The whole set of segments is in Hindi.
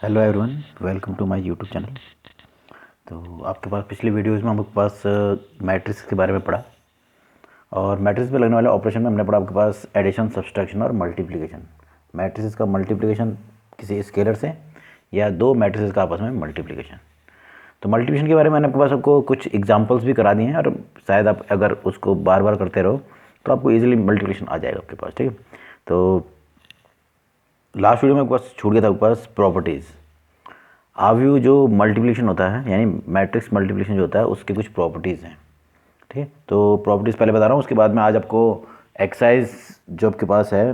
Hello everyone, welcome to my YouTube channel. तो आपके पास पिछले वीडियोस में आपके पास मैट्रिक्स के बारे में पढ़ा और मैट्रिक्स में लगने वाले ऑपरेशन में हमने पढ़ा आपके पास एडिशन, सब्सट्रैक्शन और मल्टीप्लिकेशन। मैट्रिक्स का मल्टीप्लिकेशन किसी स्केलर से या दो मैट्रिक्स का आपस में मल्टीप्लिकेशन। तो मल्टीप्लिकेशन के बारे में मैंने आपके पास आपको कुछ एग्जाम्पल्स भी करा दिए हैं और शायद आप अगर उसको बार बार करते रहो तो आपको ईजिली मल्टीप्लिकेशन आ जाएगा आपके पास। ठीक है, तो लास्ट वीडियो में आपके पास छूट गया था आपके पास प्रॉपर्टीज़। आव्यूह जो मल्टीप्लिकेशन होता है यानी मैट्रिक्स मल्टीप्लिकेशन जो होता है उसके कुछ प्रॉपर्टीज़ हैं। ठीक है, तो प्रॉपर्टीज़ पहले बता रहा हूँ, उसके बाद में आज आपको एक्सरसाइज जो आपके पास है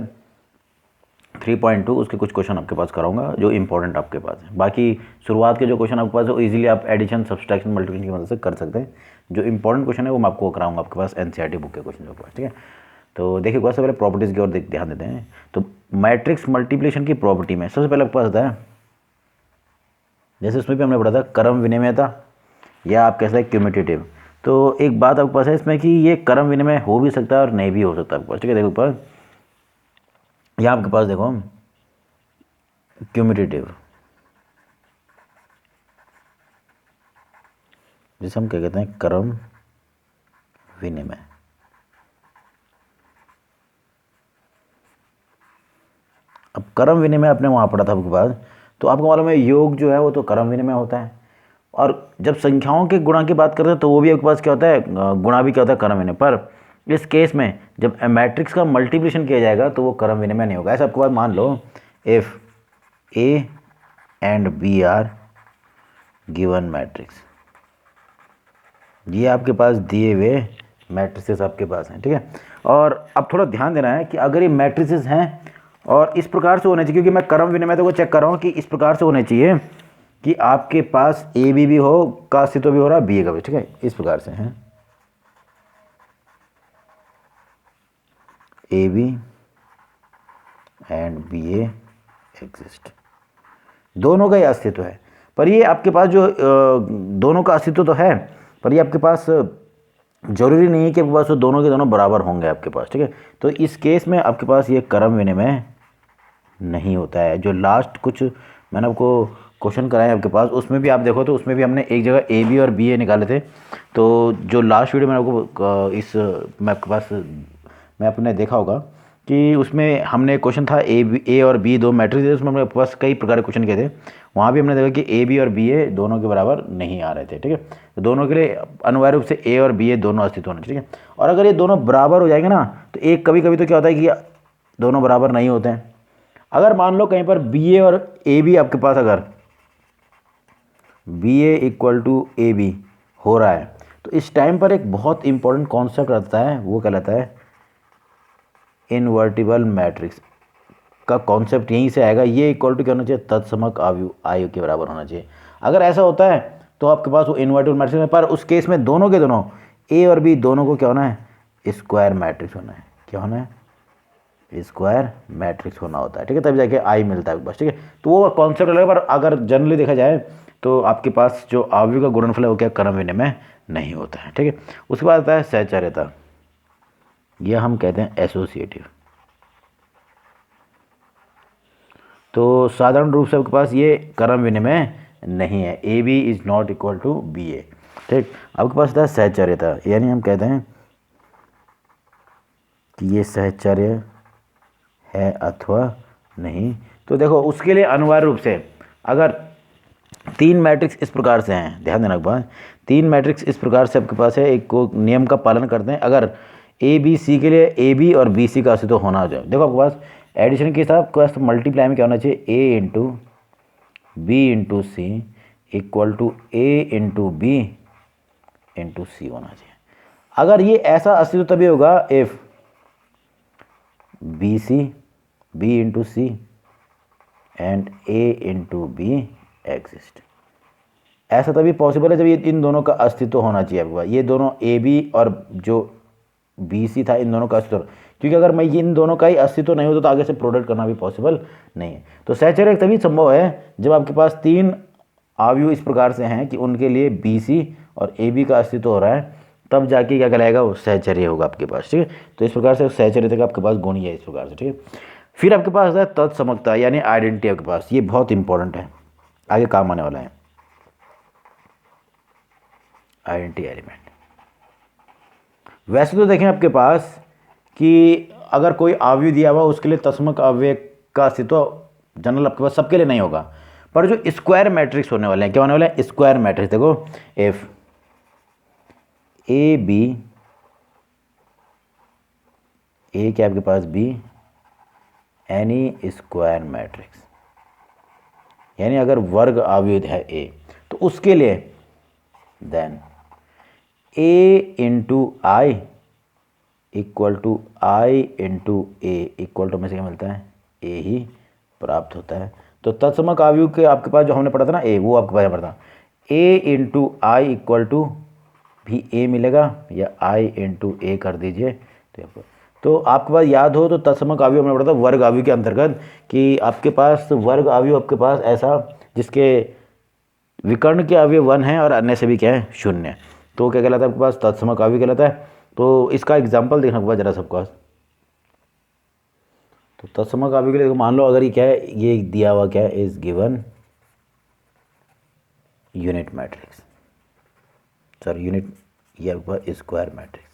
3.2 उसके कुछ क्वेश्चन आपके पास कराऊंगा जो इंपॉर्टेंट आपके पास है। बाकी शुरुआत के जो क्वेश्चन आपके पास है वो इजीली आप एडिशन, सब्सट्रैक्शन, मल्टीप्लिकेशन की मदद से कर सकते हैं। जो इंपॉर्टेंट क्वेश्चन है वो मैं आपको कराऊंगा आपके पास एनसीईआरटी बुक के क्वेश्चन जो आपके पास। ठीक है, तो देखिए सबसे पहले प्रॉपर्टीज़ की ओर ध्यान देते हैं। तो मैट्रिक्स मल्टीप्लिकेशन की प्रॉपर्टी में सबसे पहले आपके पास आता है, जैसे उसमें भी हमने पढ़ा था क्रम विनिमयता या आप कह सकते हैं क्यूमुटेटिव। तो एक बात आपके पास है इसमें कि ये क्रम विनिमय हो भी सकता है और नहीं भी हो सकता आपके पास। ठीक है, देखो ऊपर यहाँ आपके पास देखो क्यूमुटेटिव, जिसे हम क्या कहते हैं क्रम विनिमय। अब क्रम विनिमय आपने वहाँ पढ़ा था आपके पास, तो आपको मालूम है योग जो है वो तो क्रम विनिमय होता है। और जब संख्याओं के गुणा की बात करते हैं तो वो भी आपके पास क्या होता है, गुणा भी क्या होता है क्रम विनिमय। पर इस केस में जब मैट्रिक्स का मल्टीप्लिकेशन किया जाएगा तो वो क्रम विनिमय नहीं होगा। ऐसा आपके पास मान लो if A and B are given matrix, ये आपके पास दिए हुए मैट्रिसेस आपके पास हैं। ठीक है, और अब थोड़ा ध्यान देना है कि अगर ये मैट्रिसेस हैं और इस प्रकार से होने चाहिए, क्योंकि मैं क्रम विनिमय तो को चेक कर रहा हूँ कि इस प्रकार से होने चाहिए कि आपके पास ए बी भी हो का अस्तित्व भी हो रहा है, बी ए का भी। ठीक है, इस प्रकार से है A B and B A exist, दोनों का ही अस्तित्व है। पर ये आपके पास जो दोनों का अस्तित्व तो है, पर ये आपके पास जरूरी नहीं है कि आपके पास वो दोनों के दोनों बराबर होंगे आपके पास। ठीक है, तो इस केस में आपके पास ये क्रम विनिमय नहीं होता है। जो लास्ट कुछ मैंने आपको क्वेश्चन कराए आपके पास उसमें भी आप देखो तो उसमें भी हमने एक जगह ए बी और बी ए निकाले थे। तो जो लास्ट वीडियो मैंने आपको मैं आपके पास मैं आपने देखा होगा कि उसमें हमने क्वेश्चन था ए और बी दो मैट्रिक्स, उसमें हमने आपके पास कई प्रकार के क्वेश्चन किए थे। वहाँ भी हमने देखा कि ए बी और बी ए दोनों के बराबर नहीं आ रहे थे। ठीक है, तो दोनों के लिए अनिवार्य रूप से ए और बी ए दोनों अस्तित्व होने। ठीक है, और अगर ये दोनों बराबर हो जाएंगे ना तो एक कभी कभी तो क्या होता है कि दोनों बराबर नहीं होते हैं। अगर मान लो कहीं पर बी ए और ए बी आपके पास अगर B A equal to A B हो रहा है तो इस टाइम पर एक बहुत इंपॉर्टेंट कॉन्सेप्ट आता है, वो कहलाता है इनवर्टिबल मैट्रिक्स का कॉन्सेप्ट यहीं से आएगा। ये इक्वल टू क्या होना चाहिए, तत्समक आयु के बराबर होना चाहिए। अगर ऐसा होता है तो आपके पास वो इनवर्टिबल मैट्रिक्स है, पर उस केस में दोनों के दोनों ए और बी दोनों को क्या होना है, स्क्वायर मैट्रिक्स होना है। क्या होना है, स्क्वायर मैट्रिक्स होना होता है। ठीक है, तब जाके आई मिलता है बस। ठीक है, तो वो कॉन्सेप्ट अलग है, पर अगर जनरली देखा जाए तो आपके पास जो आव्यूह का गुणनफल है वो क्या क्रम विनिमय नहीं होता है। ठीक है, उसके बाद आता है सहचर्यता, यह हम कहते हैं एसोसिएटिव। तो साधारण रूप से आपके पास ये क्रम विनिमय नहीं है, A B is not equal to B A. ठीक, आपके पास आता है सहचर्यता, यानी हम कहते हैं कि ये सहचर्य है अथवा नहीं। तो देखो उसके लिए अनिवार्य रूप से अगर तीन मैट्रिक्स इस प्रकार से हैं, ध्यान देना एक बात, तीन मैट्रिक्स इस प्रकार से आपके पास है, एक को नियम का पालन करते हैं। अगर ए बी सी के लिए ए बी और बी सी का अस्तित्व होना हो जाए, देखो आपके पास एडिशन के हिसाब के पास मल्टीप्लाई में क्या होना चाहिए, A into B into C equal to A into B into C होना चाहिए। अगर ये ऐसा अस्तित्व तभी होगा if B C B into C and A into B exist. ऐसा तभी पॉसिबल है जब ये इन दोनों का अस्तित्व होना चाहिए आपके पास, ये दोनों ए बी और जो बी सी था इन दोनों का अस्तित्व, क्योंकि अगर मैं इन दोनों का ही अस्तित्व नहीं होता तो आगे से प्रोडक्ट करना भी पॉसिबल नहीं है। तो सहचर्य तभी संभव है जब आपके पास तीन आव्यूह इस प्रकार से हैं कि उनके लिए बी सी और ए बी का अस्तित्व हो रहा है, तब जाके क्या कहलाएगा, वो सहचर्य होगा आपके पास। ठीक है, तो इस प्रकार से सहचर्य तक आपके पास गुण ही है इस प्रकार से। ठीक है, फिर आपके पास आता है तत्समकता यानी आइडेंटिटी आपके पास, ये बहुत इंपॉर्टेंट है। आगे काम आने वाला है आइडेंटिटी एलिमेंट। वैसे तो देखें आपके पास कि अगर कोई अवयव दिया हुआ उसके लिए तत्समक अवयव का अस्तित्व जनरल आपके पास सबके लिए नहीं होगा, पर जो स्क्वायर मैट्रिक्स होने वाले हैं, क्या होने वाले हैं? Square matrix. देखो इफ ए बी, ए क्या आपके पास बी, एनी स्क्वायर मैट्रिक्स, यानी अगर वर्ग अवयव है ए तो उसके लिए then A into I equal to I into A equal to में से क्या मिलता है? ए ही प्राप्त होता है। तो तत्समक अवयव के आपके पास जो हमने पढ़ा था ना ए, वो आपके पास पढ़ा था ए इंटू आई इक्वल टू भी ए मिलेगा, या आई इंटू ए कर दीजिए तो आपके पास याद हो तो तत्समक अवयव हमने पढ़ा था वर्ग अवयव के अंतर्गत कि आपके पास वर्ग अवयव आपके पास ऐसा जिसके विकर्ण के अवयव 1 है और अन्य से भी क्या है? 0। तो क्या कहलाता है आपके पास? तत्समक अवयव कहलाता है। तो इसका एग्जाम्पल देखना होगा जरा सबके पास। तो तत्समक अवयव के लिए मान लो अगर ये क्या है, ये दिया हुआ क्या है? Is given unit matrix, sorry unit, ये आपके पास स्क्वायर मैट्रिक्स,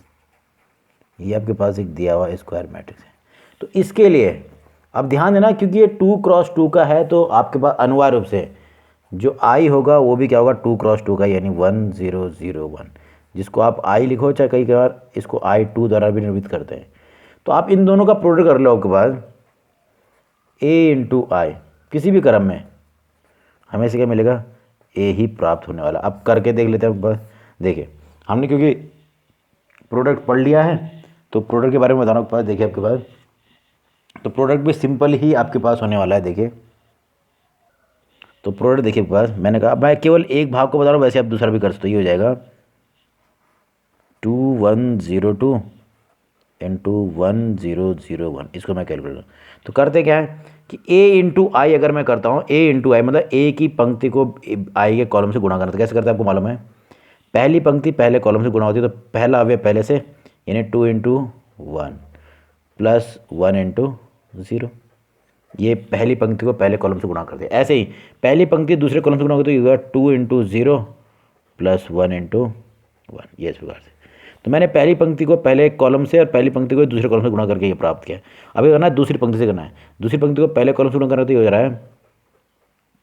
ये आपके पास एक दिया हुआ स्क्वायर मैट्रिक्स है। तो इसके लिए अब ध्यान देना क्योंकि ये 2x2 का है तो आपके पास अनिवार्य रूप से जो आई होगा वो भी क्या होगा? 2x2 का, यानी 1 0 0 1, जिसको आप आई लिखो चाहे कई बार इसको I2 द्वारा भी निर्मित करते हैं। तो आप इन दोनों का प्रोडक्ट कर लो आपके बाद ए इंटू आई किसी भी क्रम में हमें से क्या मिलेगा? ए ही प्राप्त होने वाला। अब करके देख लेते हैं बस। देखिए हमने क्योंकि प्रोडक्ट पढ़ लिया है तो प्रोडक्ट के बारे में बताना आपके पास। देखिए आपके पास तो प्रोडक्ट भी सिंपल ही आपके पास होने वाला है। देखिए तो प्रोडक्ट देखिए आपके पास, मैंने कहा मैं केवल एक भाग को बता रहा हूँ, वैसे आप दूसरा भी कर सकते हो। ये हो जाएगा 2102 इंटू 1001, इसको मैं कैलकुलेट। तो करते क्या है कि ए इंटू आई अगर मैं करता हूँ, ए इंटू आई मतलब ए की पंक्ति को आई के कॉलम से गुणा करना। तो कैसे करते हैं आपको मालूम है? पहली पंक्ति पहले कॉलम से गुणा होती है तो पहला अवयव पहले से, यानी 2 इंटू 1 प्लस 1 इंटू 0, ये पहली पंक्ति को पहले कॉलम से गुणा करते हैं। ऐसे ही पहली पंक्ति दूसरे कॉलम से गुणा होती है तो ये होगा 2 इंटू 0 प्लस 1 इंटू 1, ये इस प्रकार से। तो मैंने पहली पंक्ति को पहले कॉलम से और पहली पंक्ति को दूसरे कॉलम से गुणा करके ये प्राप्त किया। अभी करना है दूसरी पंक्ति से करना है। दूसरी पंक्ति को पहले कॉलम से गुणा करना तो ये हो जा रहा है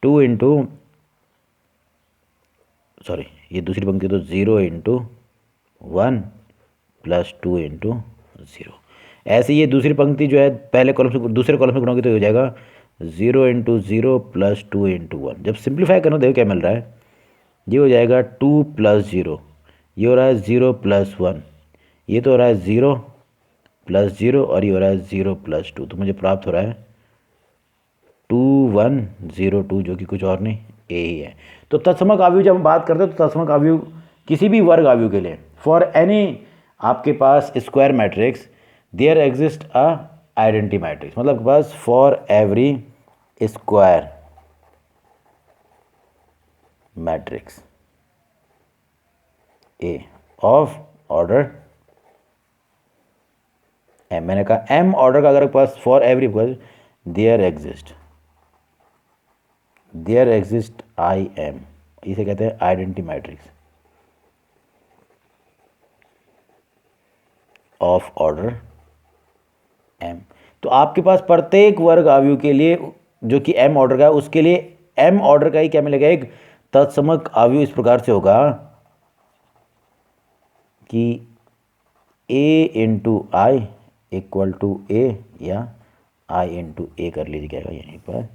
2 इंटू, सॉरी ये दूसरी पंक्ति तो 0 इंटू 1 प्लस 2 इंटू 0। ऐसे ये दूसरी पंक्ति जो है पहले कॉलम से दूसरे कॉलम से गुणा की तो हो जाएगा 0 इंटू 0 प्लस 2 इंटू 1। जब सिंप्लीफाई करना देखो क्या मिल रहा है? ये हो जाएगा 2 प्लस 0, ये हो रहा है 0 प्लस 1, ये तो हो रहा है 0 प्लस 0 और ये हो रहा है 0 प्लस 2। तो मुझे प्राप्त हो रहा है 2102, जो कि कुछ और नहीं ए ही है। तो तत्समक अवयव जब हम बात करते हैं तो तत्समक अवयव किसी भी वर्ग अवयव के लिए फॉर एनी आपके पास square matrix there exist a identity matrix, मतलब बस for every square matrix A of order M, मैंने कहा एम ऑर्डर का अगर पास for every there exist I M, इसे कहते हैं identity matrix of order M. तो आपके पास प्रत्येक वर्ग अवयव के लिए जो कि एम ऑर्डर का है उसके लिए एम ऑर्डर का ही क्या मिलेगा? एक तत्समक अवयव इस प्रकार से होगा कि ए इंटू आई इक्वल टू ए, या आई इंटू ए कर लीजिएगा यहीं पर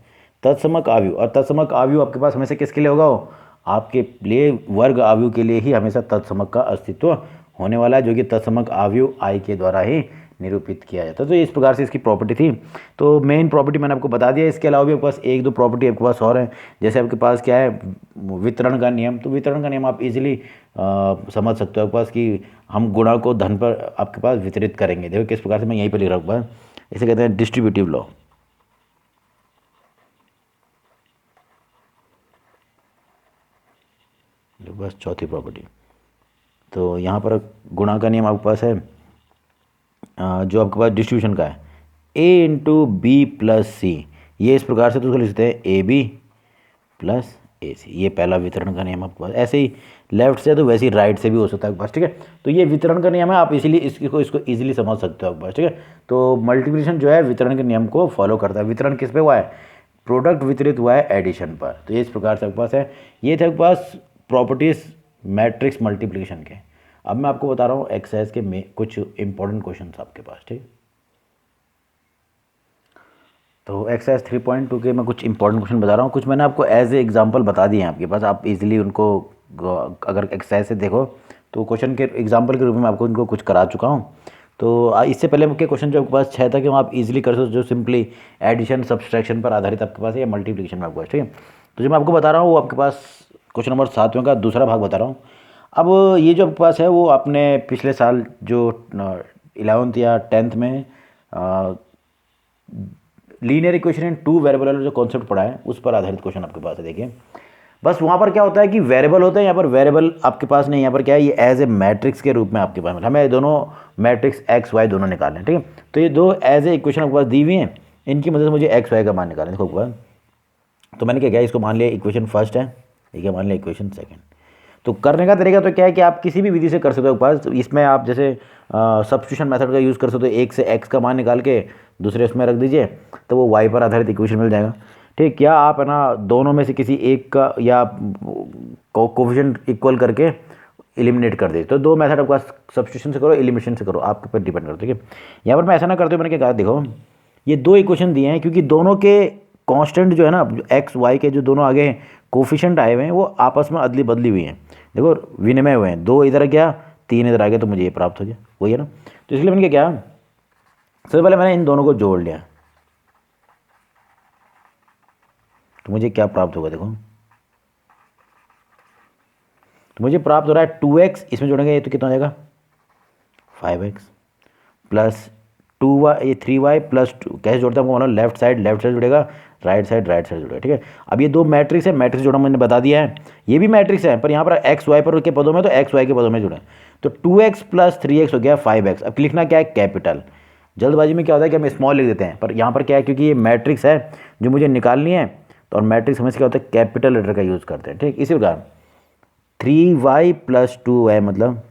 तत्समक अवयव। और तत्समक अवयव आपके पास हमेशा किसके लिए होगा? आपके लिए वर्ग अवयव के लिए ही हमेशा तत्समक का अस्तित्व होने वाला है, जो कि तत्समक अवयव आई के द्वारा ही निरूपित किया जाता है। तो इस प्रकार से इसकी प्रॉपर्टी थी। तो मेन प्रॉपर्टी मैंने आपको बता दिया। इसके अलावा भी आपके पास एक दो प्रॉपर्टी आपके पास और है, जैसे आपके पास क्या है वितरण का नियम। तो वितरण का नियम आप इजीली समझ सकते हो आपके पास कि हम गुणा को धन पर आपके पास वितरित करेंगे। देखो किस प्रकार से मैं यहीं पर लिख रहा हूँ, इसे कहते हैं डिस्ट्रीब्यूटिव लॉ। बस चौथी प्रॉपर्टी। तो यहाँ पर गुणा का नियम आपके पास है जो आपके पास डिस्ट्रीब्यूशन का है, ए इंटू बी प्लस सी, ये इस प्रकार से तो उसको लिखते हैं ए बी प्लस ए सी, ये पहला वितरण का नियम आपके पास। ऐसे ही लेफ्ट से तो वैसे ही राइट से भी हो सकता है आपके पास, ठीक है। तो ये वितरण का नियम है, आप इसीलिए इसको इजीली समझ सकते हो आपके पास, ठीक है। तो मल्टीप्लिकेशन जो है वितरण के नियम को फॉलो करता है। वितरण किस पे हुआ है? प्रोडक्ट वितरित हुआ है एडिशन पर। तो ये इस प्रकार से आपके पास है। ये थे आपके पास प्रॉपर्टीज मैट्रिक्स मल्टीप्लिकेशन के। अब मैं आपको बता रहा हूँ एक्सरसाइज के में कुछ इंपॉर्टेंट क्वेश्चन आपके पास, ठीक। तो एक्सरसाइज 3.2 के मैं कुछ इंपॉर्टेंट क्वेश्चन बता रहा हूँ। कुछ मैंने आपको एज ए एग्जांपल बता दिए हैं आपके पास, आप इजीली उनको अगर एक्सरसाइज से देखो तो क्वेश्चन के एग्जांपल के रूप में आपको उनको कुछ करा चुका हूँ। तो इससे पहले के क्वेश्चन जो आपके पास 6 था कि वो आप इजीली कर सकते हो, जो सिंपली एडिशन सब्सट्रैक्शन पर आधारित आपके पास है या मल्टीप्लिकेशन में आपके पास, ठीक है। तो जो मैं आपको बता रहा हूँ वो आपके पास क्वेश्चन नंबर 7वें का दूसरा भाग बता रहा हूँ। अब ये जो आपके पास है वो आपने पिछले साल जो 11th या 10th में linear equation in two variable वाला जो कॉन्सेप्ट पढ़ा है उस पर आधारित क्वेश्चन आपके पास है। देखिए बस वहाँ पर क्या होता है कि वेरिएबल होते हैं, यहाँ पर वेरिएबल आपके पास नहीं, यहाँ पर क्या है, ये एज ए मैट्रिक्स के रूप में आपके पास हमें दोनों मैट्रिक्स एक्स वाई दोनों निकालने हैं, ठीक है। तो ये दो एज ए इक्वेशन आपके पास दी हुई हैं, इनकी मदद से मुझे एक्स वाई का मान निकालना है। देखो तो मैंने क्या किया, इसको मान लिया इक्वेशन फर्स्ट है, ठीक है, मान लिया इक्वेशन सेकेंड। तो करने का तरीका तो क्या है कि आप किसी भी विधि से कर सकते हो पास। इसमें आप जैसे सब्स्टिट्यूशन मेथड का यूज़ कर सकते हो, एक से एक्स का मान निकाल के दूसरे उसमें रख दीजिए तो वो वाई पर आधारित इक्वेशन मिल जाएगा, ठीक। या आप है ना दोनों में से किसी एक का या कोफिशिएंट इक्वल करके एलिमिनेट कर दे। तो दो मेथड आपका सब्स्टिट्यूशन से करो, एलिमिनेशन से करो, आपके ऊपर डिपेंड करते हैं, ठीक है। यहाँ पर मैं ऐसा ना करते हुए मैंने क्या कहा, देखो ये दो इक्वेशन दिए हैं क्योंकि दोनों के कांस्टेंट जो है ना एक्स वाई के जो दोनों आगे कोफिशिएंट आए हुए हैं वो आपस में अदली बदली हुई हैं, देखो विनिमय हुए हैं। दो इधर गया, तीन इधर आ गया, तो मुझे ये प्राप्त हो गया, वही है ना। तो इसलिए मैंने क्या, सबसे पहले मैंने इन दोनों को जोड़ लिया, तो मुझे क्या प्राप्त होगा, देखो तो मुझे प्राप्त हो रहा है 2x, इसमें जोड़ेंगे ये तो कितना हो जाएगा 5x प्लस 2y, ये 3y प्लस 2। कैसे जोड़ता हूँ मानो, लेफ्ट साइड जुड़ेगा, राइट साइड जुड़ेगा, ठीक है। अब ये दो मैट्रिक्स है, मैट्रिक्स जोड़ा मैंने बता दिया है, ये भी मैट्रिक्स है पर यहाँ पर एक्स वाई पर के पदों में, तो एक्स वाई के पदों में जुड़े। तो 2x प्लस 3x हो गया 5x। अब लिखना क्या है, कैपिटल। जल्दबाजी में क्या होता है कि हम स्मॉल लिख देते हैं, पर यहाँ पर क्या है क्योंकि ये मैट्रिक्स है जो मुझे निकालनी है, तो और मैट्रिक्स हमें क्या होता है कैपिटल लेटर का यूज़ करते हैं, ठीक। इसी प्रकार 3y प्लस 2y मतलब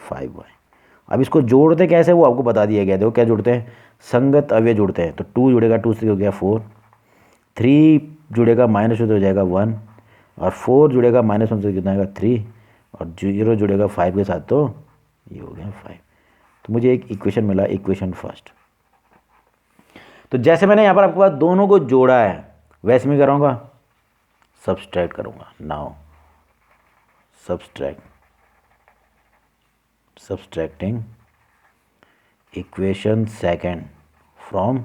5y। अब इसको जोड़ते कैसे वो आपको बता दिया गया, देखो क्या जोड़ते हैं, संगत अवयव जोड़ते हैं। तो 2 जुड़ेगा 2 से हो गया 4, 3 जुड़ेगा -2 से हो जाएगा 1, और 4 जुड़ेगा -1 से कितना आएगा 3, और 0 जुड़ेगा 5 के साथ, तो ये हो गया 5। तो मुझे एक इक्वेशन मिला, इक्वेशन फर्स्ट। तो जैसे मैंने यहाँ पर आपके पास दोनों को जोड़ा है वैसे मैं करूँगा, सब्सट्रैक्ट करूँगा। Now subtracting equation second from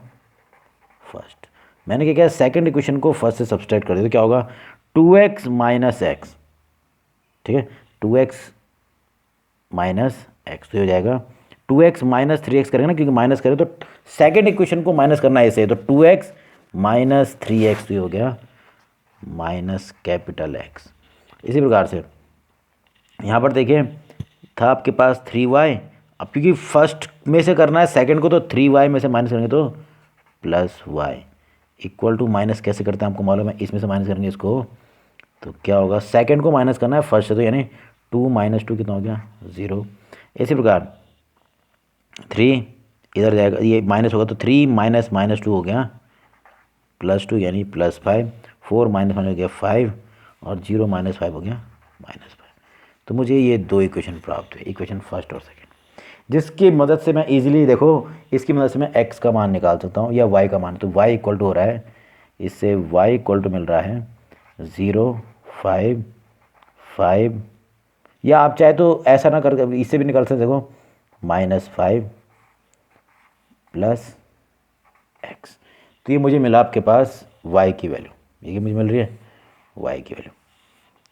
first. मैंने क्या किया, सेकेंड इक्वेशन को फर्स्ट से सब्सट्रैक्ट कर दिया, तो क्या होगा 2x माइनस एक्स, ठीक है, 2x माइनस एक्स, तो हो जाएगा 2x माइनस 3x करेंगे ना, क्योंकि माइनस करें तो सेकेंड इक्वेशन को माइनस करना ऐसे है, तो 2x माइनस 3x, तो हो गया माइनस कैपिटल एक्स। इसी प्रकार से यहाँ पर देखिए था आपके पास 3y, अब क्योंकि फर्स्ट में से करना है सेकंड को, तो 3y में से माइनस करेंगे तो plus Y equal to, minus कैसे करते हैं आपको मालूम है, इसमें से माइनस करेंगे इसको, तो क्या होगा, सेकंड को माइनस करना है फर्स्ट से, तो यानी 2 माइनस 2 कितना हो गया 0। इसी प्रकार 3 इधर जाएगा, ये माइनस होगा तो 3 माइनस -2 हो गया +2 यानी +5, 4 माइनस हो गया 5, और 0 माइनस 5 हो गया -5। तो मुझे ये दो इक्वेशन प्राप्त हुए, इक्वेशन फर्स्ट और सेकंड, जिसकी मदद से मैं इजीली, देखो इसकी मदद से मैं x का मान निकाल सकता हूँ या y का मान। तो y इक्वल टू हो रहा है, इससे y इक्वल टू मिल रहा है 0, 5, 5, या आप चाहे तो ऐसा ना कर, इससे भी निकाल सकते, देखो -5 प्लस x। तो ये मुझे मिला आपके पास y की वैल्यू, ये मुझे मिल रही है y की वैल्यू।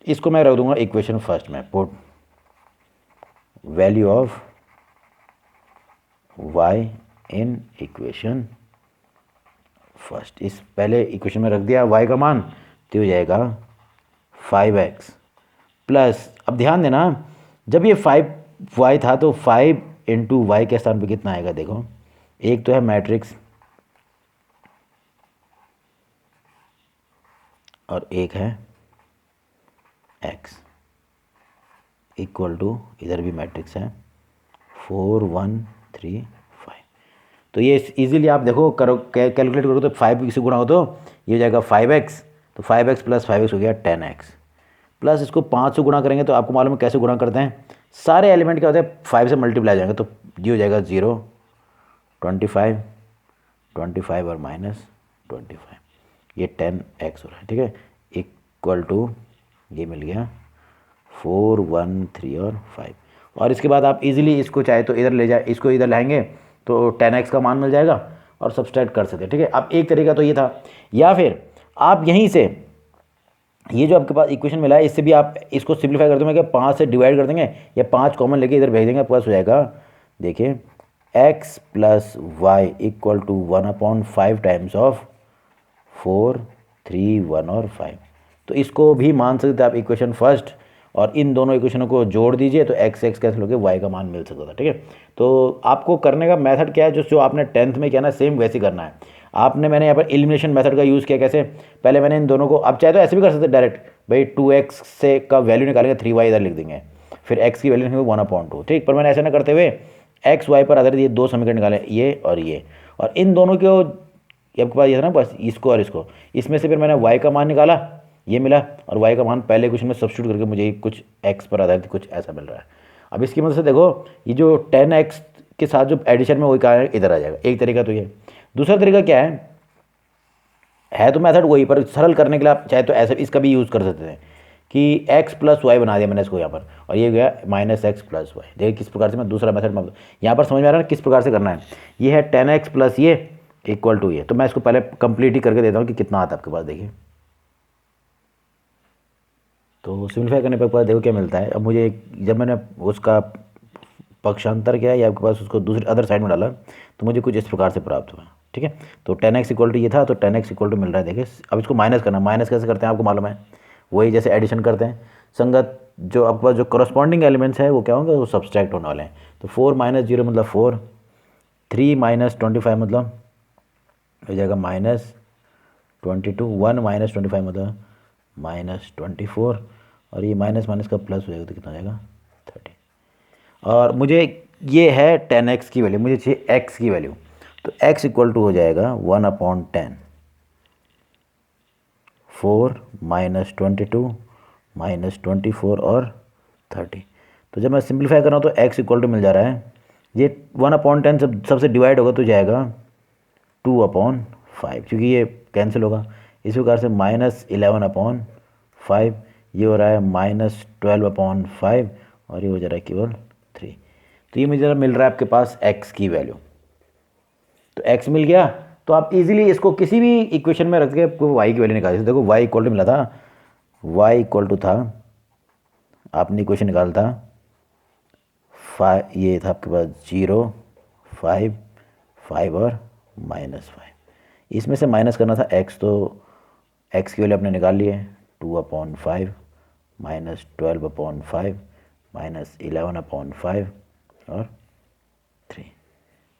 इसको मैं रख दूंगा इक्वेशन फर्स्ट में, put value of y in equation first. इस पहले इक्वेशन में रख दिया y का मान, तो हो जाएगा 5x प्लस, अब ध्यान देना जब ये 5y था तो 5 इंटू वाई के स्थान पे कितना आएगा, देखो एक तो है मैट्रिक्स और एक है एक्स इक्वल टू, इधर भी मैट्रिक्स है 4 1 3 5। तो ये इजीली आप देखो करो, कैलकुलेट करो तो 5 से गुणा हो तो ये हो जाएगा 5x, तो 5x प्लस 5x हो गया 10x, प्लस इसको 5 से गुणा करेंगे तो आपको मालूम है कैसे गुणा करते हैं, सारे एलिमेंट क्या होते हैं 5 से मल्टीप्लाई हो जाएंगे, तो ये हो जाएगा 0 25 25 और -25, ये 10x हो रहा है, ठीक है, इक्वल टू ये मिल गया 4 1 3 और 5। और इसके बाद आप इजीली इसको चाहे तो इधर ले जाए, इसको इधर लाएंगे तो 10x का मान मिल जाएगा और सब्सट्रैक्ट कर सकते हैं, ठीक है। अब एक तरीका तो ये था, या फिर आप यहीं से ये जो आपके पास इक्वेशन मिला है इससे भी आप इसको सिंप्लीफाई कर देंगे, 5 से डिवाइड कर देंगे या 5 कॉमन लेके इधर भेज देंगे, आपके पास हो जाएगा, देखिए x plus Y equal to 1/5 times of 4 3 1 और 5। तो इसको भी मान सकते आप इक्वेशन फर्स्ट, और इन दोनों इक्वेशनों को जोड़ दीजिए तो x x कैंसिल होकर y का मान मिल सकता था, ठीक है। तो आपको करने का मेथड क्या है, जो आपने 10th में किया ना सेम वैसे करना है आपने। मैंने यहाँ पर एलिमिनेशन मेथड का यूज़ किया, कैसे, पहले मैंने इन दोनों को, आप चाहे तो ऐसे भी कर सकते हैं डायरेक्ट, भाई 2x से का वैल्यू निकालेंगे 3y इधर लिख देंगे, फिर x की वैल्यू लिखेंगे 1/2, ठीक। पर मैंने ऐसा ना करते हुए x y पर आधारित ये दो समीकरण निकाले, ये और इन दोनों को आपके पास ये था ना बस इसको और इसको, इसमें से फिर मैंने y का मान निकाला, ये मिला, और y का मान पहले क्वेश्चन में सब्स्टिट्यूट करके मुझे कुछ x पर आधारित कुछ ऐसा मिल रहा है। अब इसकी मदद से देखो ये जो 10x के साथ जो एडिशन में वही कहा है इधर आ जाएगा, एक तरीका तो ये। दूसरा तरीका क्या है तो मेथड वही, पर सरल करने के लिए आप चाहे तो ऐसे इसका भी यूज़ कर सकते हैं कि x प्लस वाई बना दिया मैंने इसको यहाँ पर, और ये गया -x प्लस वाई। देखिए किस प्रकार से मैं दूसरा मेथड में यहाँ पर समझ में आ रहा है किस प्रकार से करना है। ये है 10x प्लस ये इक्वल टू ये, तो मैं इसको पहले कंप्लीट ही करके देता हूँ कि कितना आता है आपके पास। देखिए तो सिंप्लीफाई करने पर देखो क्या मिलता है। अब मुझे जब मैंने उसका पक्षांतर किया या आपके पास उसको दूसरी अदर साइड में डाला तो मुझे कुछ इस प्रकार से प्राप्त हुआ, ठीक है। तो 10x इक्वल टू ये था, तो 10x इक्वल टू मिल रहा है। देखिए अब इसको माइनस करना, माइनस कैसे करते हैं आपको मालूम है, वही जैसे एडिशन करते हैं, संगत जो आपके पास जो करस्पॉन्डिंग एलिमेंट्स है वो क्या होंगे, वो सब्सट्रैक्ट होने वाले हैं। तो 4 - 0 मतलब 4, 3 - 25 मतलब हो जाएगा -22, 1 - 25 मतलब -24, और ये माइनस माइनस का प्लस हो जाएगा तो कितना हो जाएगा 30। और मुझे ये है 10x की वैल्यू, मुझे चाहिए x की वैल्यू, तो x इक्वल टू हो जाएगा 1/10, 4 - 22 -24 और 30। तो जब मैं सिंप्लीफाई कर रहा हूँ तो x इक्वल टू मिल जा रहा है, ये 1/10 सबसे डिवाइड होगा तो जाएगा 2/5, क्योंकि ये कैंसिल होगा। इस प्रकार से -11/5, ये हो रहा है -12/5, और ये हो जा रहा है केवल 3। तो ये मुझे मिल रहा है आपके पास x की वैल्यू। तो x मिल गया तो आप इजीली इसको किसी भी इक्वेशन में रख के आपको y की वैल्यू निकाल सकते। देखो y इक्वल टू मिला था, y इक्वल टू था, आपने इक्वेशन निकाला था 5, ये था आपके पास 0 5 5 और -5, इसमें से माइनस करना था x, तो x की वैल्यू आपने निकाल ली है 2/5 -12/5 -11/5 और 3।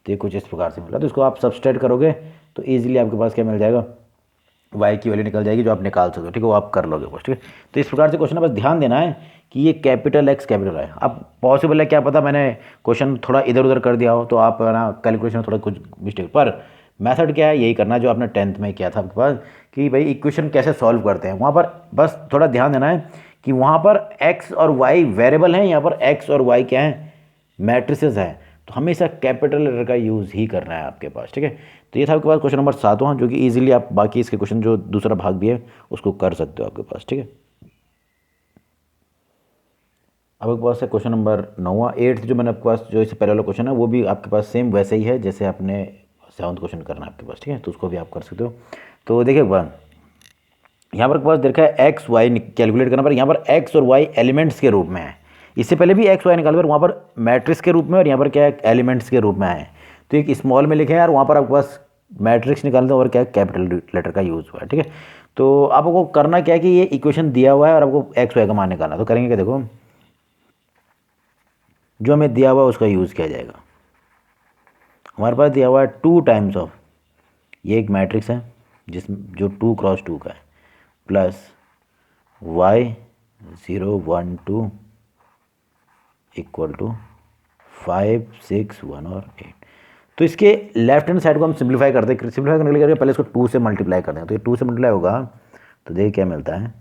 तो ये कुछ इस प्रकार से मिला। तो इसको आप सब्सट्रैक्ट करोगे तो इजीली आपके पास क्या मिल जाएगा, y की वैल्यू निकल जाएगी जो आप निकाल सकते हो, ठीक है, वो आप कर लोगे बस, ठीक है। तो इस प्रकार से क्वेश्चन बस ध्यान देना है कि ये कैपिटल X कैपिटल है। अब पॉसिबल है क्या पता मैंने क्वेश्चन थोड़ा इधर उधर कर दिया हो तो आप ना कैलकुलेशन में थोड़ा कुछ मिस्टेक, पर मेथड क्या है यही करना जो आपने 10th में किया था आपके पास, कि भाई इक्वेशन कैसे सॉल्व करते हैं। वहाँ पर बस थोड़ा ध्यान देना है कि वहाँ पर x और y वेरिएबल हैं, यहाँ पर x और y क्या हैं, मैट्रिसेस हैं। तो हमेशा कैपिटल लेटर का यूज़ ही करना है आपके पास, ठीक है। तो ये था आपके पास क्वेश्चन नंबर 7वां, जो कि इजीली आप बाकी इसके क्वेश्चन जो दूसरा भाग भी है उसको कर सकते हो आपके पास, ठीक है। अब आपके पास है क्वेश्चन नंबर 9वां, 8th जो मैंने आपके पास जो इससे पहले वाला क्वेश्चन है वो भी आपके पास सेम वैसे ही है जैसे आपने 7th क्वेश्चन करना है आपके पास, ठीक है। तो उसको भी आप कर सकते हो। तो देखिए यहाँ पर पास देखा है एक्स वाई कैलकुलेट करना, पर यहाँ पर एक्स और वाई एलिमेंट्स के रूप में है। इससे पहले भी एक्स वाई निकाले पर वहाँ पर मैट्रिक्स के रूप में, और यहाँ पर क्या है एलिमेंट्स के रूप में है। तो एक स्मॉल में लिखे हैं और वहाँ पर आपके पास मैट्रिक्स निकालते हैं और क्या है कैपिटल लेटर का यूज़ हुआ है, ठीक है। तो आपको करना क्या है कि ये इक्वेशन दिया हुआ है और आपको एक्स वाई का मान निकालना। तो करेंगे क्या, देखो जो हमें दिया हुआ है उसका यूज़ किया जाएगा। हमारे पास दिया हुआ है 2 टाइम्स ऑफ, ये एक मैट्रिक्स है जिसमें जो 2 × 2 का है, प्लस y 0 1 2 इक्वल टू 5 6 1 और 8। तो इसके लेफ्ट हैंड साइड को हम सिंप्लीफाई करते हैं। सिंप्लीफाई करने के लिए पहले इसको 2 से मल्टीप्लाई करते हैं। तो ये 2 से मल्टीप्लाई होगा तो देखिए क्या मिलता है,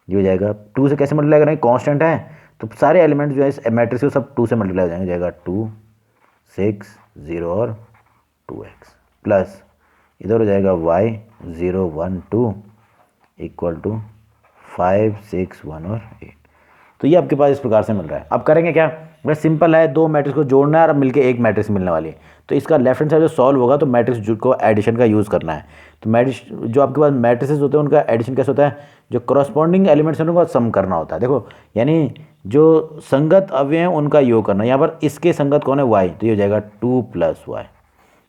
ये हो जाएगा 2 से कैसे मल्टीप्लाई करेंगे, कांस्टेंट है तो सारे एलिमेंट जो है मैट्रिक्स वो सब 2 से मल्टीप्लाई हो जाएंगे। जाएगा 2 6 0 और 2x प्लस इधर हो जाएगा y 0 1 2 इक्वल टू 5 6 1 और 8। तो ये आपके पास इस प्रकार से मिल रहा है। अब करेंगे क्या, बस सिंपल है, दो मैट्रिक्स को जोड़ना है और मिलके एक मैट्रिक्स मिलने वाली है। तो इसका लेफ्ट हैंड साइड जो सॉल्व होगा तो मैट्रिक्स को एडिशन का यूज़ करना है। तो जो आपके पास मैट्रिसेस होते हैं उनका एडिशन कैसे होता है, जो करस्पॉन्डिंग एलिमेंट्स हैं उनका सम करना होता है। देखो यानी जो संगत अवयव हैं उनका योग करना। यहाँ पर इसके संगत कौन है, y, तो ये हो जाएगा 2 + y।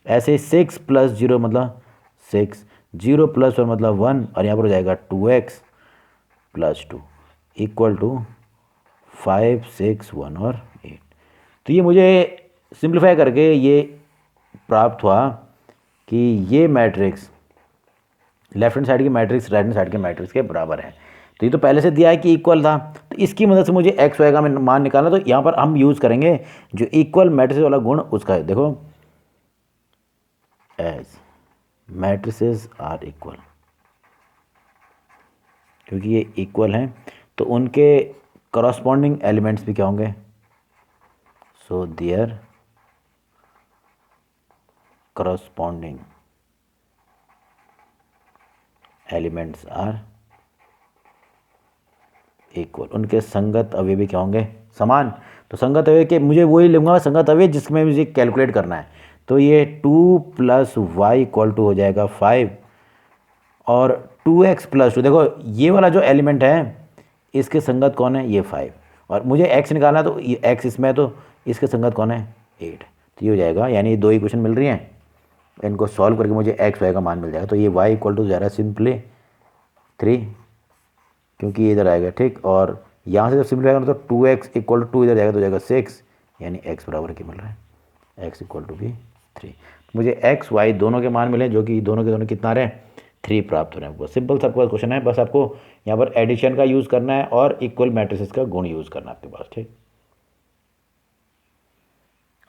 ऐसे 6 + 0 मतलब 6, 0 + 1 मतलब 1 और यहाँ पर हो जाएगा 2x + 2 इक्वल टू 5 6 1 और 8। तो ये मुझे सिंप्लीफाई करके ये प्राप्त हुआ कि ये मैट्रिक्स लेफ्ट हैंड साइड की मैट्रिक्स राइट हैंड साइड के मैट्रिक्स के बराबर है। तो ये तो पहले से दिया है कि इक्वल था, तो इसकी मदद से मुझे एक्स वाई का मान निकालना। तो यहाँ पर हम यूज़ करेंगे जो इक्वल मैट्रिक्स वाला गुण उसका है। देखो एज मैट्रिसेस आर इक्वल, क्योंकि ये इक्वल हैं तो उनके करस्पॉन्डिंग एलिमेंट्स भी क्या होंगे, so their corresponding elements are equal, उनके संगत अवयव भी क्या होंगे, समान। तो संगत अवयव के मुझे वही लूँगा संगत अवयव जिसमें मुझे कैलकुलेट करना है। तो ये 2 + y इक्वल टू हो जाएगा 5 और 2x + 2। देखो ये वाला जो एलिमेंट है इसके संगत कौन है, ये 5 और मुझे x निकालना तो ये x इसमें है तो इसके संगत कौन है 8। तो ये हो जाएगा, यानी दो इक्वेशन मिल रही हैं, इनको सॉल्व करके मुझे x y का मान मिल जाएगा। तो ये y इक्वल टू जा रहा है सिंपली 3, क्योंकि ये इधर आएगा ठीक, और यहाँ से जब सिंपलीफाई करो तो 2x इक्वल टू 2 इधर जाएगा तो जाएगा 6, यानी x बराबर क्या मिल रहा है, x इक्वल टू भी 3। मुझे x y दोनों के मान मिले जो कि दोनों के दोनों कितना आ रहे हैं 3 प्राप्त हो रहे हैं। आपको सिंपल सा आपका क्वेश्चन है, बस आपको यहाँ पर एडिशन का यूज़ करना है और इक्वल मैट्रिसेस का गुण यूज़ करना है आपके पास ठीक।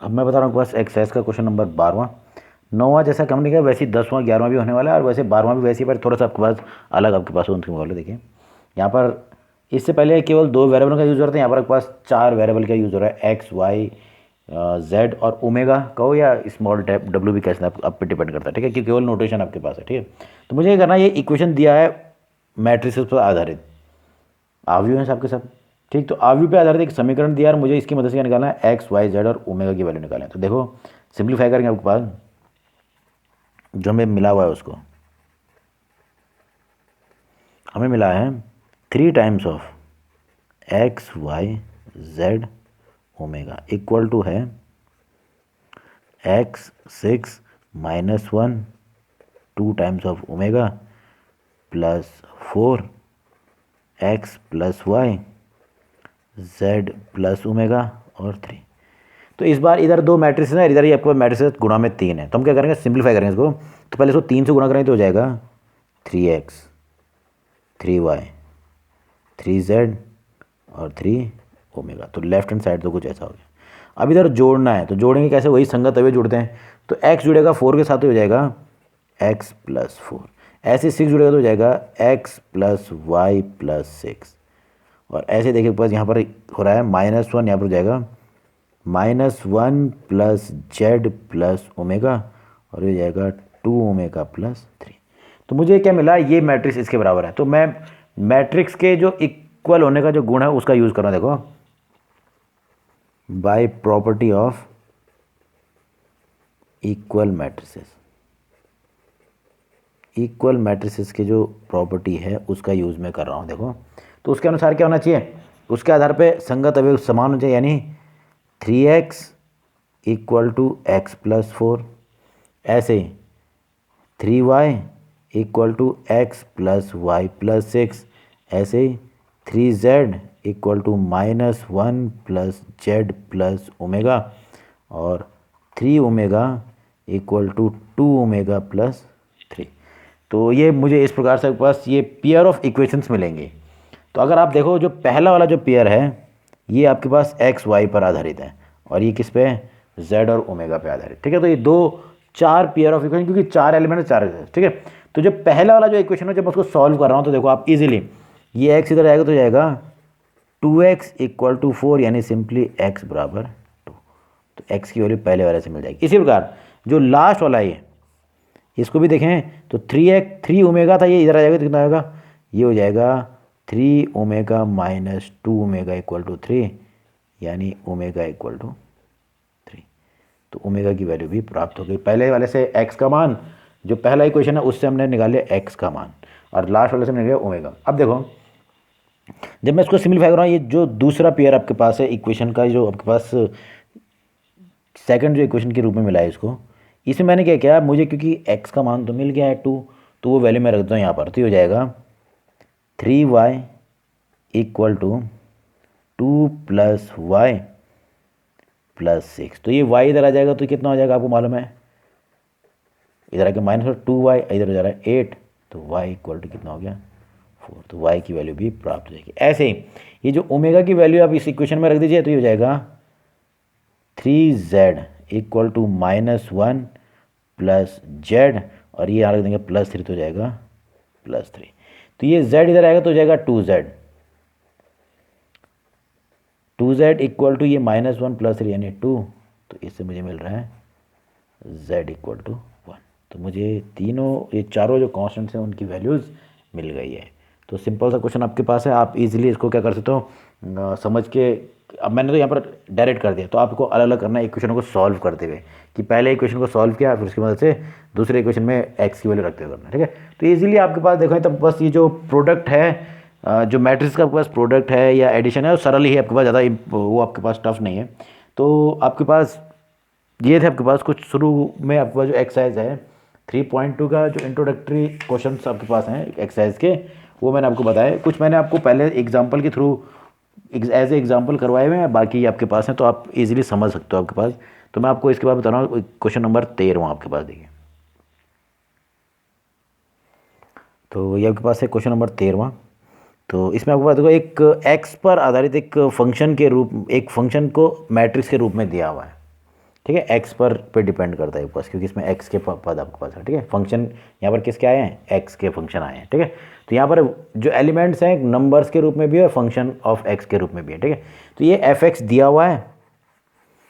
अब मैं बता रहा हूँ बस एक्सरसाइज का क्वेश्चन नंबर 12वां 9वां जैसा कम नहीं किया वैसे 10वां 11वां भी होने वाला है और वैसे 12वां भी वैसे ही, पर थोड़ा सा आपके पास अलग आपके पास उनके मुकाबले। देखिए यहाँ पर इससे पहले केवल 2 वेरिएबल का यूज़ हो रहा था, यहाँ पर आपके पास 4 वेरिएबल का यूज़ हो रहा है, एक्स वाई जेड और ओमेगा कहो या स्मॉल टैप डब्ल्यू भी कैसे आप पे डिपेंड करता है ठीक है, कि केवल नोटेशन आपके पास है ठीक है। तो मुझे ये करना है, ये इक्वेशन दिया है मैट्रिसेस पर आधारित आव्यूह हैं सबके सब ठीक। तो आव्यूह पे आधारित एक समीकरण दिया और मुझे इसकी मदद से क्या निकालना है, एक्स वाई जेड और ओमेगा की वैल्यू निकालना है। तो देखो सिंप्लीफाई करेंगे आपके पास जो हमें मिला हुआ है उसको, हमें मिला है 3 times of X Y Z omega equal to है X 6 - 1 2 times of omega plus 4 X plus Y Z plus omega और 3। तो इस बार इधर 2 मैट्रिक्स है, इधर ही आपके पास मैट्रिक्स गुणा में 3 है। तो हम क्या करेंगे, सिंप्लीफाई करेंगे इसको। तो पहले इसको 3 से गुणा करेंगे तो हो जाएगा 3x 3y 3z और 3 ओमेगा। तो लेफ्ट हैंड साइड तो कुछ ऐसा हो गया। अब इधर जोड़ना है तो जोड़ेंगे कैसे, वही संगत अवयव जोड़ते हैं। तो x जुड़ेगा 4 के साथ तो हो जाएगा x + 4, ऐसे 6 जुड़ेगा तो हो जाएगा x + y + 6, और ऐसे देखिए बस यहाँ पर हो रहा है -1, यहाँ पर हो जाएगा -1 + z + ओमेगा और ये जाएगा 2 ओमेगा + 3। तो मुझे क्या मिला, ये मैट्रिक्स इसके बराबर है। तो मैं मैट्रिक्स के जो इक्वल होने का जो गुण है उसका यूज़ कर रहा हूँ। देखो by property of equal matrices, equal matrices की जो प्रॉपर्टी है उसका यूज़ मैं कर रहा हूँ। देखो तो उसके अनुसार क्या होना चाहिए, उसके आधार पे संगत अवयव समान होना चाहिए, यानी 3x = x + 4, ऐसे 3y = x + y + 6, ऐसे 3z = -1 + z + ओमेगा और 3 ओमेगा = 2 ओमेगा + 3। तो ये मुझे इस प्रकार से पास ये पेयर ऑफ इक्वेशंस मिलेंगे। तो अगर आप देखो जो पहला वाला जो पेयर है ये आपके पास एक्स वाई पर आधारित है और ये किस पे है, जेड और ओमेगा पे आधारित, ठीक है। तो ये दो चार पेयर ऑफ इक्वेशन, क्योंकि चार एलिमेंट है चार, ठीक है। तो जो पहला वाला जो इक्वेशन है जब मैं उसको सॉल्व कर रहा हूँ तो देखो आप इजीली ये एक्स इधर जाएगा तो जाएगा 2x इक्वल टू 4, यानी सिंपली x बराबर 2। तो x की वैल्यू पहले वाले से मिल जाएगी। इसी प्रकार जो लास्ट वाला है इसको भी देखें तो 3 ओमेगा था, ये इधर आ जाएगा तो कितना होगा, ये हो जाएगा 3 omega minus 2 omega equal to 3, यानी ओमेगा इक्वल टू 3। तो ओमेगा की वैल्यू भी प्राप्त हो गई। पहले वाले से x का मान, जो पहला इक्वेशन है उससे हमने निकाले x का मान, और लास्ट वाले से हमने निकाले ओमेगा। अब देखो जब मैं इसको सिंपलीफाई कर रहा हूँ, ये जो दूसरा पेयर आपके पास है इक्वेशन का, जो आपके पास सेकंड जो इक्वेशन के रूप में मिला है इसको, इसमें मैंने क्या किया, मुझे क्योंकि x का मान तो मिल गया है 2, तो वो वैल्यू मैं रख देता हूँ यहाँ पर। तो ये हो जाएगा 3y equal to 2 plus Y plus 6। तो ये y इधर आ जाएगा तो कितना हो जाएगा आपको मालूम है, इधर आके माइनस 2y, इधर हो जा रहा है 8, तो y इक्वल टू कितना हो गया 4। तो y की वैल्यू भी प्राप्त हो जाएगी। ऐसे ही ये जो ओमेगा की वैल्यू आप इस इक्वेशन में रख दीजिए तो ये हो जाएगा 3z equal to -1 plus z, और ये यहाँ रख देंगे +3 तो हो जाएगा +3। तो ये z इधर आएगा तो हो जाएगा 2z इक्वल टू ये -1 प्लस 3 यानी 2, तो इससे मुझे मिल रहा है z इक्वल टू 1। तो मुझे तीनों ये चारों जो कॉन्स्टेंट्स हैं उनकी वैल्यूज़ मिल गई है। तो सिंपल सा क्वेश्चन आपके पास है, आप इजीली इसको क्या कर सकते हो समझ के। अब मैंने तो यहाँ पर डायरेक्ट कर दिया, तो आपको अलग अलग करना है इक्वेशन को सॉल्व करते हुए, कि पहले इक्वेशन को सॉल्व किया फिर उसकी मदद से दूसरे इक्वेशन में एक्स की वैल्यू रखते हुए करना, ठीक है। तो इजीली आपके पास देखो, तब बस ये जो प्रोडक्ट है, जो मैट्रिक्स का आपके पास प्रोडक्ट है या एडिशन है वो सरल ही है आपके पास, ज़्यादा वो आपके पास टफ नहीं है। तो आपके पास ये थे आपके पास कुछ शुरू में आपके पास जो एक्सरसाइज है 3.2 का जो इंट्रोडक्टरी क्वेश्चन आपके पास हैं एक्सरसाइज के, वो मैंने आपको बताया। कुछ मैंने आपको पहले एग्जाम्पल के थ्रू एज ए एग्जाम्पल करवाए हुए हैं, बाकी आपके पास हैं तो आप इजीली समझ सकते हो आपके पास। तो मैं आपको इसके बाद बता रहा हूँ क्वेश्चन नंबर 13 आपके पास, देखिए। तो ये आपके पास है क्वेश्चन नंबर 13। तो इसमें आपके पास देखो एक एक्स पर आधारित एक फंक्शन के रूप, एक फंक्शन को मैट्रिक्स के रूप में दिया हुआ है, ठीक है। एक्स पे डिपेंड करता है पास, क्योंकि इसमें एक्स के पद आपके पास है, ठीक है। फंक्शन यहाँ पर किसके आए हैं, एक्स के फंक्शन आए हैं, ठीक है। तो यहाँ पर जो एलिमेंट्स हैं नंबर्स के रूप में भी है और फंक्शन ऑफ एक्स के रूप में भी है, ठीक है। तो ये एफ एक्स दिया हुआ है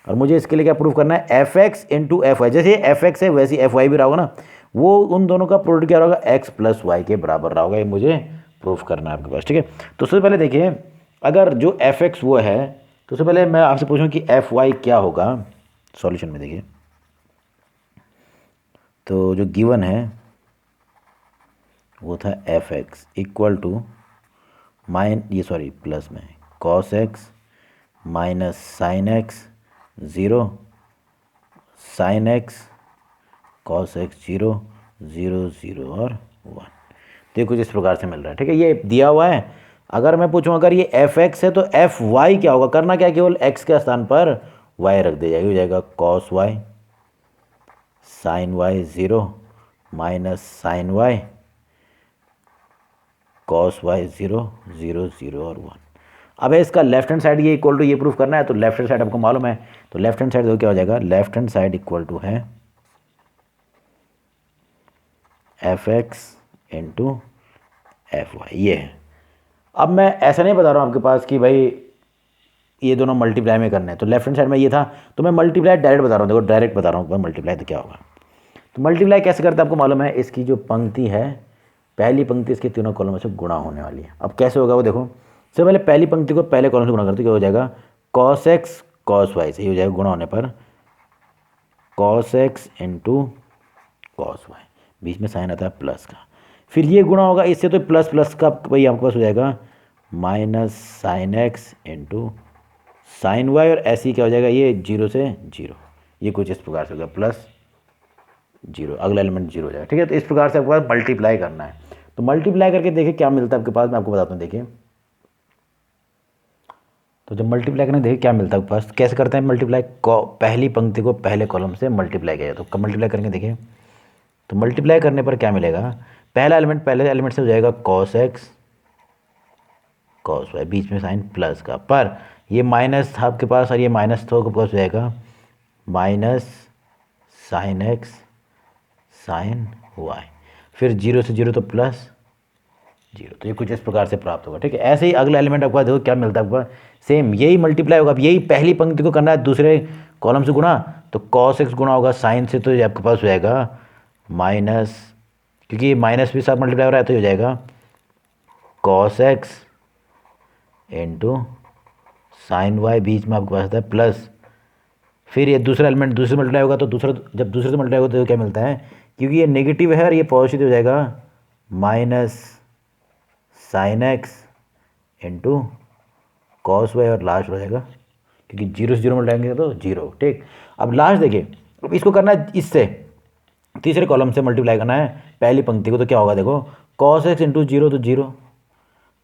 और मुझे इसके लिए क्या प्रूव करना है, F X into F Y. जैसे एफ एक्स है वैसे एफ वाई भी रहा होगा ना, वो उन दोनों का प्रोडक्ट क्या होगा, एक्स प्लस वाई के बराबर रहा होगा। ये मुझे प्रूफ करना है आपके पास, ठीक है। तो सबसे पहले देखिए, अगर जो एफ एक्स वो है तो सबसे पहले मैं आपसे पूछूं कि एफ वाई क्या होगा। सॉल्यूशन में देखिए, तो जो गिवन है वो था F X equal to plus में cos X minus sine X 0, sine X cos X 0, 0 0 और 1। तो कुछ इस प्रकार से मिल रहा है, ठीक है। ये दिया हुआ है। अगर मैं पूछूं अगर ये एफ एक्स है तो एफ वाई क्या होगा, करना क्या, केवल एक्स के स्थान पर वाई रख दिया जाएगा, हो जाएगा cos Y sine Y 0 minus sine Y cos Y 0, 0 0 और 1। अब है इसका लेफ्ट हैंड साइड ये इक्वल टू ये प्रूफ करना है, तो लेफ्ट हैंड साइड आपको मालूम है, तो लेफ्ट हैंड साइड देखो क्या हो जाएगा, left hand side equal to है F X into F Y, ये है। अब मैं ऐसा नहीं बता रहा हूँ आपके पास कि भाई ये दोनों मल्टीप्लाई में करने हैं, तो लेफ्ट हैंड साइड में ये था तो मैं मल्टीप्लाई डायरेक्ट बता रहा हूँ, देखो डायरेक्ट बता रहा हूँ मल्टीप्लाई तो क्या होगा। तो मल्टीप्लाई कैसे करते हैं आपको मालूम है, इसकी जो पंक्ति है पहली पंक्ति इसके तीनों कॉलम से गुणा होने वाली है। अब कैसे होगा वो देखो, सबसे पहले पहली पंक्ति को पहले कॉलम से गुणा करते क्या हो जाएगा, कॉस एक्स कॉस वाई से ही हो जाएगा, गुणा होने पर cos X into cos Y, बीच में साइन आता है प्लस का, फिर ये गुणा होगा इससे तो प्लस प्लस का भाई आपके पास हो जाएगा minus sine X into sine Y, और ऐसे ही क्या हो जाएगा ये 0 से 0, ये कुछ इस प्रकार से होगा प्लस 0, अगला एलिमेंट 0 हो जाएगा, ठीक है। तो इस प्रकार से आपके पास मल्टीप्लाई करना है। तो मल्टीप्लाई करके देखिए क्या मिलता है आपके पास, मैं आपको बताता हूँ, देखिए। तो जब मल्टीप्लाई करने देखिए क्या मिलता है आपके पास, कैसे करते हैं मल्टीप्लाई, पहली पंक्ति को पहले कॉलम से मल्टीप्लाई किया जाए, तो मल्टीप्लाई करके देखिए, तो मल्टीप्लाई करने पर क्या मिलेगा, पहला एलिमेंट पहले एलिमेंट से हो जाएगा कॉस एक्स कॉस वाई, बीच में साइन प्लस का, पर ये माइनस था आपके पास और ये माइनस तो आपके पास हो जाएगा minus sine X sine Y, फिर जीरो से जीरो तो प्लस जीरो, तो ये कुछ इस प्रकार से प्राप्त होगा। ठीक है, ऐसे ही अगला एलिमेंट आपके पास देखो क्या मिलता है आपको, सेम यही मल्टीप्लाई होगा। अब यही पहली पंक्ति को करना है दूसरे कॉलम से गुणा, तो कॉस एक्स गुणा होगा साइन से, तो ये आपके पास हो जाएगा माइनस, क्योंकि ये माइनस भी साथ मल्टीप्लाई हो रहा है तो हो जाएगा cos X into sine Y, बीच में आपके पास आता है प्लस, फिर ये दूसरा एलिमेंट दूसरे मल्टीप्लाई होगा तो दूसरा, जब दूसरे से मल्टीप्लाई होगा तो क्या मिलता है, क्योंकि ये नेगेटिव है और ये पॉजिटिव हो जाएगा minus sine X into cos Y, और लास्ट हो जाएगा क्योंकि जीरो से जीरो मल्टीप्लाई तो जीरो। ठीक, अब लास्ट देखिए, अब इसको करना है इससे तीसरे कॉलम से मल्टीप्लाई करना है पहली पंक्ति को, तो क्या होगा देखो, कॉस एक्स इंटू जीरो तो zero,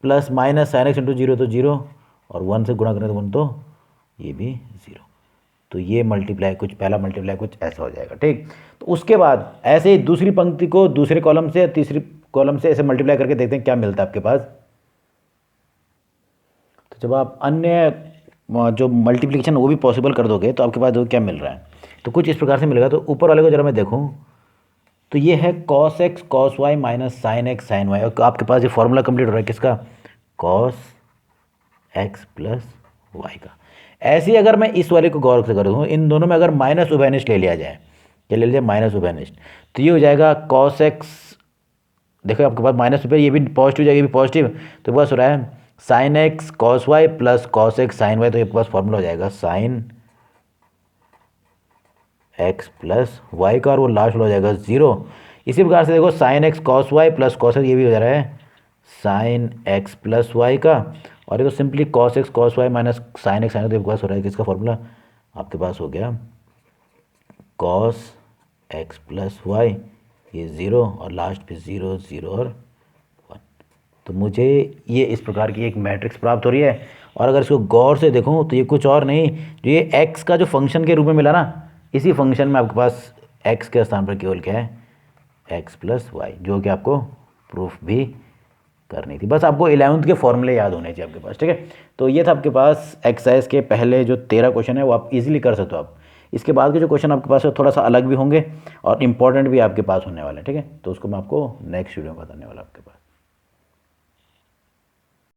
plus minus sine X into zero तो जीरो, और वन से गुणा करें तो वन, तो ये भी जीरो। तो ये मल्टीप्लाई कुछ पहला मल्टीप्लाई कुछ ऐसा हो जाएगा। ठीक, तो उसके बाद ऐसे ही दूसरी पंक्ति को दूसरे कॉलम से तीसरी कॉलम से ऐसे मल्टीप्लाई करके देखते हैं क्या मिलता है आपके पास। तो जब आप अन्य जो मल्टीप्लिकेशन वो भी पॉसिबल कर दोगे तो आपके पास देखो क्या मिल रहा है, तो कुछ इस प्रकार से मिलेगा। तो ऊपर वाले को जरा मैं देखूँ तो ये है cos X cos Y minus sine X sine Y, और आपके पास ये फॉर्मूला कंप्लीट हो रहा है किसका, कॉस एक्स प्लस वाई का। ऐसे ही अगर मैं इस वाले को गौर से करूँ, इन दोनों में अगर माइनस उभयनिष्ठ ले लिया जाए, क्या ले लिया माइनस उभयनिष्ठ, तो ये हो जाएगा कॉस एक्स, देखो आपके पास माइनस रुपये, ये भी पॉजिटिव जाएगा, ये भी पॉजिटिव, तो बस हो रहा है sine X cos Y plus cos X sine Y, तो ये पास फॉर्मूला हो जाएगा साइन एक्स प्लस वाई का, और वो लास्ट हो जाएगा जीरो। इसी प्रकार से देखो sine X cos Y plus cos X, ये भी हो जा रहा है साइन एक्स प्लस वाई का, और ये तो simply cos X cos Y minus sine X sine, तो आपके पास हो रहा है किसका फॉर्मूला, आपके पास हो गया कॉस एक्स प्लस वाई, ये ज़ीरो और लास्ट पे ज़ीरो ज़ीरो और वन। तो मुझे ये इस प्रकार की एक मैट्रिक्स प्राप्त हो रही है। और अगर इसको गौर से देखूं तो ये कुछ और नहीं, जो ये एक्स का जो फंक्शन के रूप में मिला ना, इसी फंक्शन में आपके पास एक्स के स्थान पर केवल क्या है एक्स प्लस वाई, जो कि आपको प्रूफ भी करनी थी। बस आपको 11th के फॉर्मूले याद होने चाहिए आपके पास। ठीक है, तो ये था आपके पास एक्सरसाइज के पहले जो 13 क्वेश्चन है वो आप इजीली कर सकते हो आप। इसके बाद के जो क्वेश्चन आपके पास है थोड़ा सा अलग भी होंगे और इंपॉर्टेंट भी आपके पास होने वाले हैं। ठीक है, तो उसको मैं आपको नेक्स्ट वीडियो में बताने वाला आपके पास।